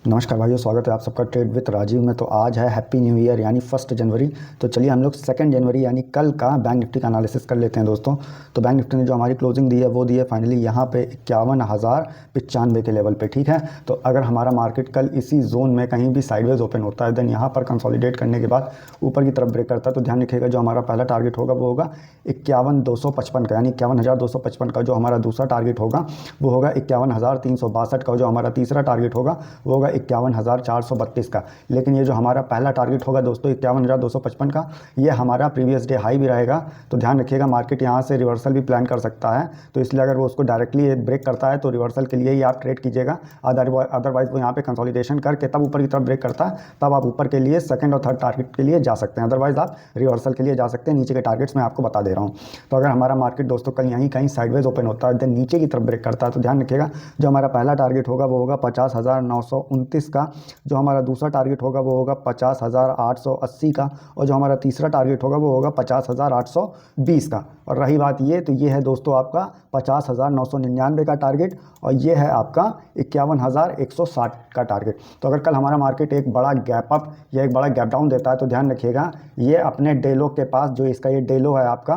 नमस्कार भाइयों, स्वागत है आप सबका ट्रेड विद राजीव में। तो आज है हैप्पी न्यू ईयर यानी 1 जनवरी। तो चलिए हम लोग 2 जनवरी यानी कल का बैंक निफ्टी का एनालिसिस कर लेते हैं दोस्तों। तो बैंक निफ्टी ने जो हमारी क्लोजिंग दी है वो दी है फाइनली यहाँ पे 51,095 के लेवल पे, ठीक है। तो अगर हमारा मार्केट कल इसी जोन में कहीं भी साइडवेज ओपन होता है, देन यहाँ पर कंसोलिडेट करने के बाद ऊपर की तरफ ब्रेक करता है, तो ध्यान रखिएगा जो हमारा पहला टारगेट होगा वो होगा 51,255 का, यानी 51,255 का। जो हमारा दूसरा टारगेट होगा वो होगा 51,362 का। जो हमारा तीसरा टारगेट होगा वो होगा 51,432 का। लेकिन ये जो हमारा पहला टारगेट होगा दोस्तों 51,255 का, ये हमारा प्रीवियस डे हाई भी रहेगा। तो ध्यान रखिएगा मार्केट यहाँ से रिवर्सल भी प्लान कर सकता है, तो इसलिए अगर वो उसको डायरेक्टली ब्रेक करता है तो रिवर्सल के लिए ही आप ट्रेड कीजिएगा। अदरवाइज वो यहाँ पे कंसोलिडेशन करके तब ऊपर की तरफ ब्रेक करता है, तब आप ऊपर के लिए सेकंड और थर्ड टारगेट के लिए जा सकते हैं। अदरवाइज आप रिवर्सल के लिए जा सकते हैं। नीचे के टारगेट्स मैं आपको बता दे रहा हूँ। तो अगर हमारा मार्केट दोस्तों कल यहीं कहीं साइडवेज ओपन होता है, देन नीचे की तरफ ब्रेक करता है, तो ध्यान रखिएगा जो हमारा पहला टारगेट होगा वो होगा 50,929 का। जो हमारा दूसरा टारगेट होगा वो होगा 50,880 का। और जो हमारा तीसरा टारगेट होगा वो होगा 50,820 का। और रही बात ये, तो ये है दोस्तों आपका 50,999 का टारगेट, और ये है आपका 51,160 का टारगेट। तो अगर कल हमारा मार्केट एक बड़ा गैप अप या एक बड़ा गैप डाउन देता है, तो ध्यान रखिएगा ये अपने डेलो के पास, जो इसका ये डेलो है आपका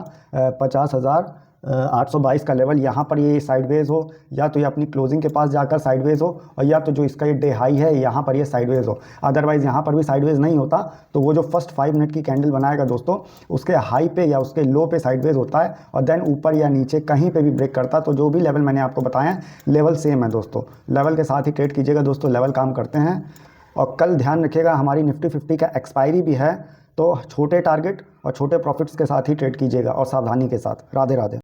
50,822 का लेवल, यहाँ पर ये साइडवेज हो, या तो ये अपनी क्लोजिंग के पास जाकर साइडवेज हो, और या तो जो इसका ये डे हाई है यहाँ पर ये साइडवेज हो। अदरवाइज यहाँ पर भी साइडवेज नहीं होता तो वो जो फर्स्ट 5 मिनट की कैंडल बनाएगा दोस्तों, उसके हाई पे या उसके लो पे साइडवेज होता है, और देन ऊपर या नीचे कहीं पे भी ब्रेक करता है। तो जो भी लेवल मैंने आपको बताया है, लेवल सेम है दोस्तों। लेवल के साथ ही ट्रेड कीजिएगा दोस्तों, लेवल काम करते हैं। और कल ध्यान रखिएगा हमारी निफ्टी 50 का एक्सपायरी भी है, तो छोटे टारगेट और छोटे प्रॉफिट्स के साथ ही ट्रेड कीजिएगा और सावधानी के साथ। राधे राधे।